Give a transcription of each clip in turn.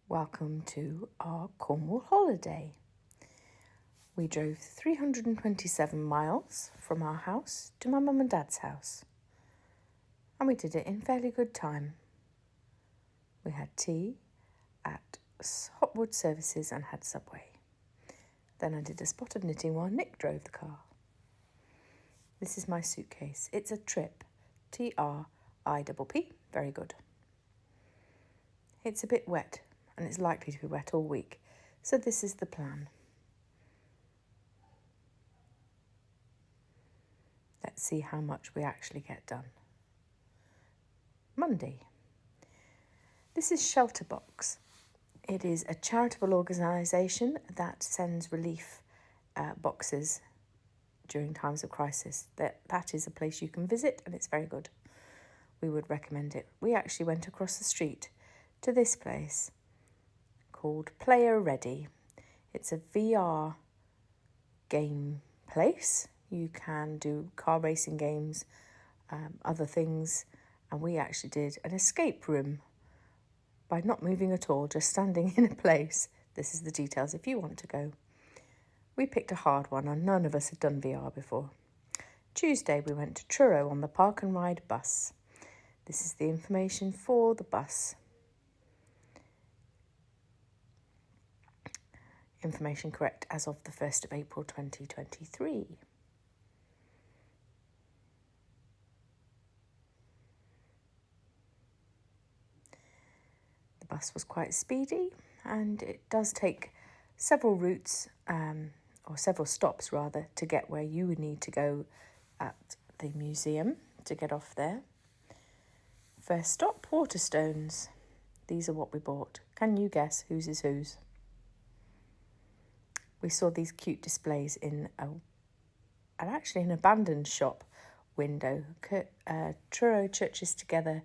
Welcome to our Cornwall holiday. We drove 327 miles from our house to my mum and dad's house, and we did it in fairly good time. We had tea at Hotwood Services and had Subway. Then I did a spot of knitting while Nick drove the car. This is my suitcase. It's a Trip, TRIPP, very good. It's a bit wet, and it's likely to be wet all week, so this is the plan. Let's see how much we actually get done. Monday. This is Shelterbox. It is a charitable organisation that sends relief boxes during times of crisis. That is a place you can visit, and it's very good. We would recommend it. We actually went across the street to this place called Player Ready. It's a VR game place. You can do car racing games, other things, and we actually did an escape room by not moving at all, just standing in a place. This is the details if you want to go. We picked a hard one, and none of us had done VR before. Tuesday we went to Truro on the Park and Ride bus. This is the information for the bus. Information correct as of the 1st of April 2023. The bus was quite speedy, and it does take several routes, or several stops rather, to get where you would need to go at the museum to get off there. First stop, Waterstones. These are what we bought. Can you guess whose is whose? We saw these cute displays in an abandoned shop window. Truro Churches Together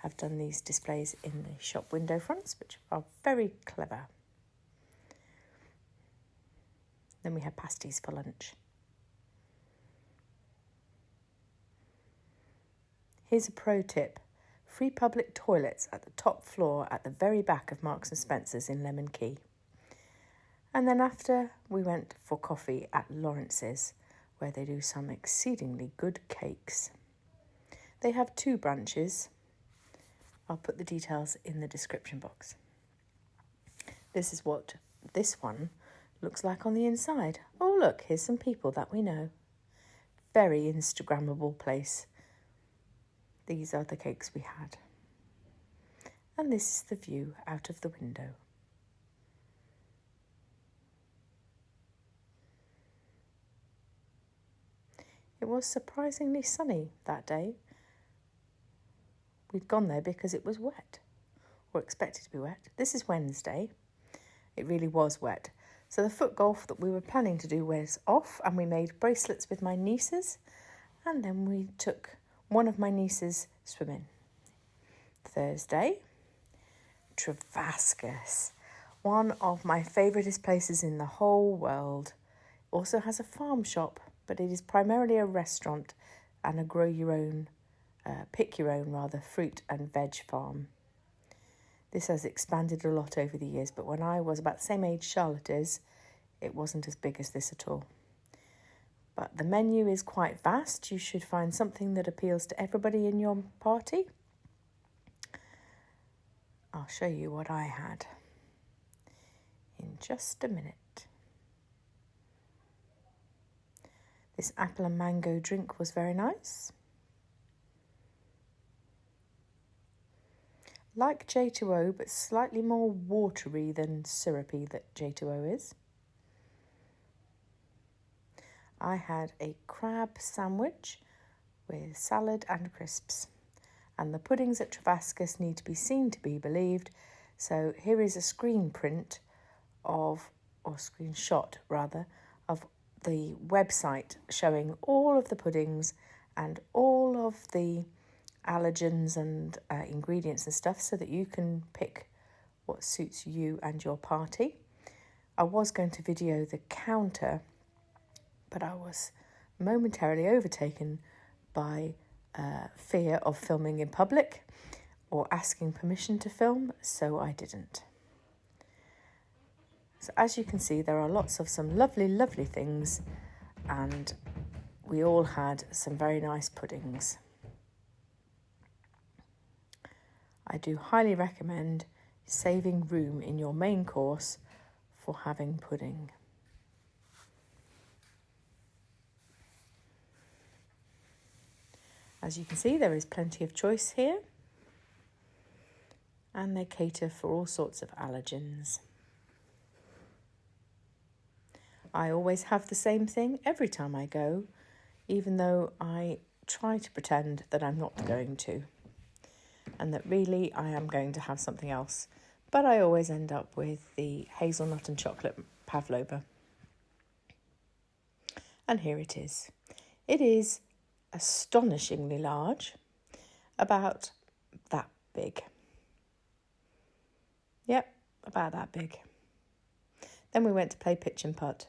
have done these displays in the shop window fronts, which are very clever. Then we had pasties for lunch. Here's a pro tip. Free public toilets at the top floor at the very back of Marks and Spencer's in Lemon Quay. And then after, we went for coffee at Lawrence's, where they do some exceedingly good cakes. They have 2 branches. I'll put the details in the description box. This is what this one looks like on the inside. Oh, look, here's some people that we know. Very Instagrammable place. These are the cakes we had. And this is the view out of the window. It was surprisingly sunny that day. We'd gone there because it was wet, or expected to be wet. This is Wednesday. It really was wet. So the foot golf that we were planning to do was off, and we made bracelets with my nieces, and then we took one of my nieces swimming. Thursday, Trevaskis, one of my favouriteest places in the whole world. Also has a farm shop, but it is primarily a restaurant and a pick your own fruit and veg farm. This has expanded a lot over the years, but when I was about the same age Charlotte is, it wasn't as big as this at all. But the menu is quite vast. You should find something that appeals to everybody in your party. I'll show you what I had in just a minute. This apple and mango drink was very nice. Like J2O, but slightly more watery than syrupy that J2O is. I had a crab sandwich with salad and crisps. And the puddings at Trevaskis need to be seen to be believed. So here is a screenshot of the website showing all of the puddings and all of the allergens and ingredients and stuff, so that you can pick what suits you and your party. I was going to video the counter, but I was momentarily overtaken by fear of filming in public or asking permission to film, so I didn't. So as you can see, there are lots of some lovely, lovely things, and we all had some very nice puddings. I do highly recommend saving room in your main course for having pudding. As you can see, there is plenty of choice here, and they cater for all sorts of allergens. I always have the same thing every time I go, even though I try to pretend that I'm not going to, and that really I am going to have something else. But I always end up with the hazelnut and chocolate pavlova. And here it is. It is astonishingly large, about that big. Yep, about that big. Then we went to play pitch and putt.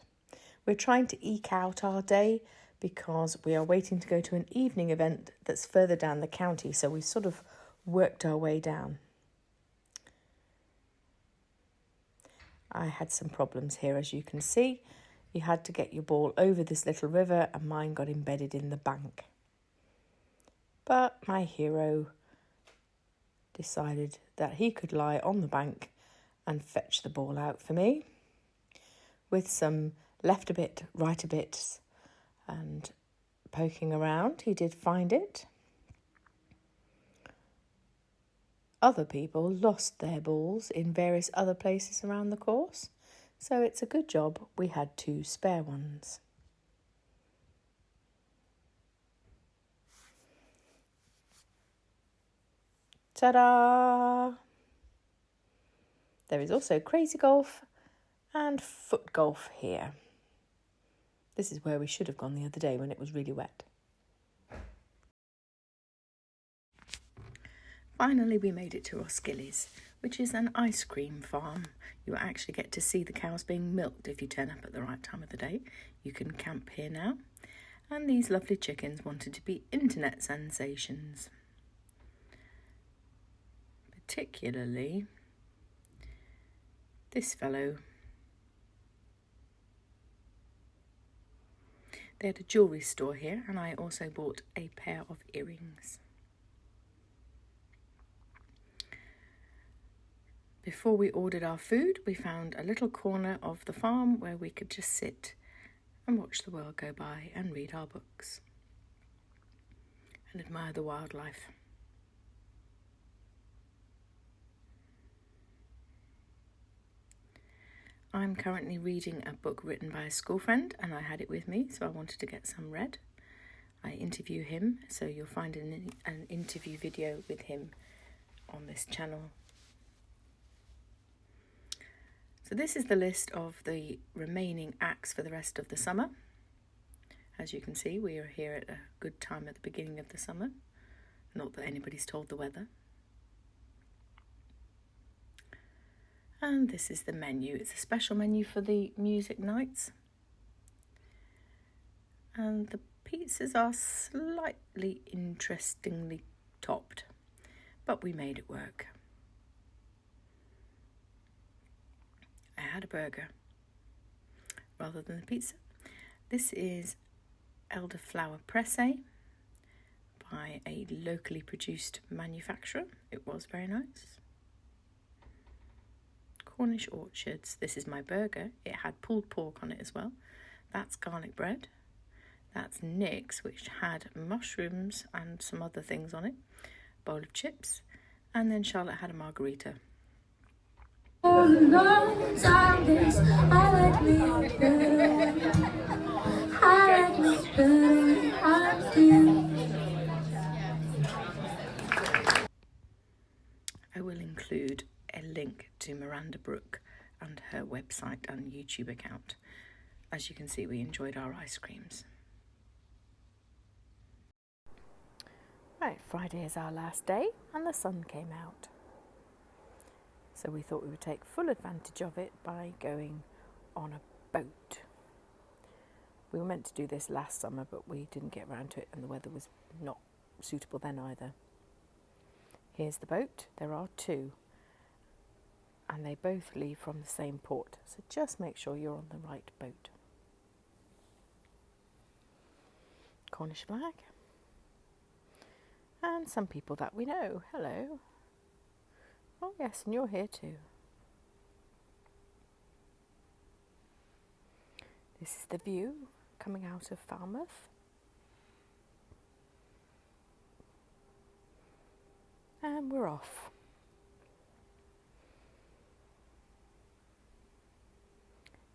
We're trying to eke out our day because we are waiting to go to an evening event that's further down the county, so we've sort of worked our way down. I had some problems here, as you can see. You had to get your ball over this little river, and mine got embedded in the bank. But my hero decided that he could lie on the bank and fetch the ball out for me. With some left a bit, right a bit, and poking around, he did find it. Other people lost their balls in various other places around the course, so it's a good job we had 2 spare ones. Ta-da! There is also crazy golf and foot golf here. This is where we should have gone the other day when it was really wet. Finally, we made it to Roskilly's, which is an ice cream farm. You actually get to see the cows being milked if you turn up at the right time of the day. You can camp here now. And these lovely chickens wanted to be internet sensations. Particularly this fellow. They had a jewellery store here, and I also bought a pair of earrings. Before we ordered our food, we found a little corner of the farm where we could just sit and watch the world go by and read our books and admire the wildlife. I'm currently reading a book written by a school friend, and I had it with me, so I wanted to get some read. I interview him, so you'll find an interview video with him on this channel. So this is the list of the remaining acts for the rest of the summer. As you can see, we are here at a good time at the beginning of the summer. Not that anybody's told the weather. And this is the menu. It's a special menu for the music nights. And the pizzas are slightly interestingly topped, but we made it work. I had a burger rather than the pizza. This is elderflower presse by a locally produced manufacturer. It was very nice. Cornish Orchards. This is my burger. It had pulled pork on it as well. That's garlic bread. That's Nick's, which had mushrooms and some other things on it. Bowl of chips. And then Charlotte had a margarita. I will include a link to Miranda Brook and her website and YouTube account. As you can see, we enjoyed our ice creams. Right, Friday is our last day and the sun came out. So we thought we would take full advantage of it by going on a boat. We were meant to do this last summer, but we didn't get around to it and the weather was not suitable then either. Here's the boat. There are 2. and they both leave from the same port, so just make sure you're on the right boat. Cornish flag. And some people that we know. Hello. Oh yes, and you're here too. This is the view coming out of Falmouth. And we're off.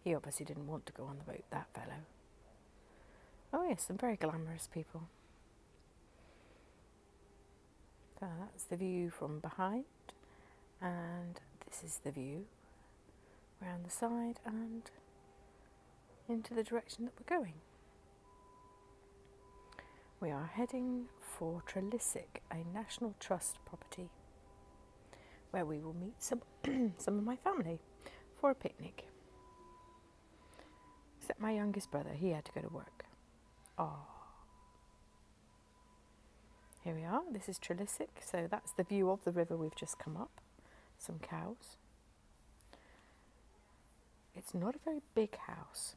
He obviously didn't want to go on the boat, that fellow. Oh yes, some very glamorous people. So that's the view from behind, and this is the view round the side and into the direction that we're going. We are heading for Trelissick, a National Trust property, where we will meet some of my family for a picnic. Except my youngest brother, he had to go to work. Oh. Here we are, this is Trelissick, so that's the view of the river we've just come up. Some cows. It's not a very big house.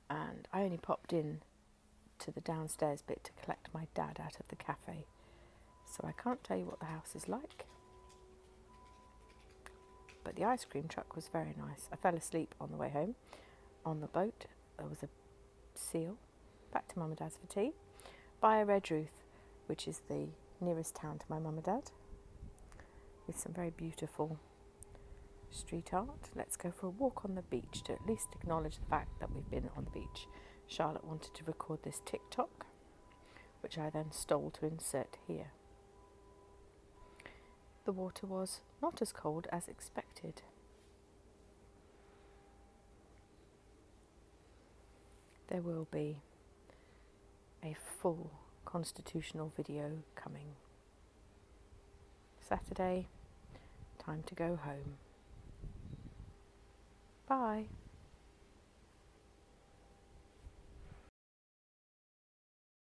And I only popped in to the downstairs bit to collect my dad out of the cafe. So I can't tell you what the house is like. But the ice cream truck was very nice. I fell asleep on the way home. On the boat, there was a seal. Back to Mum and Dad's for tea. By Redruth, which is the nearest town to my mum and dad, with some very beautiful street art. Let's go for a walk on the beach to at least acknowledge the fact that we've been on the beach. Charlotte wanted to record this TikTok, which I then stole to insert here. The water was not as cold as expected. There will be a full constitutional video coming. Saturday, time to go home. Bye.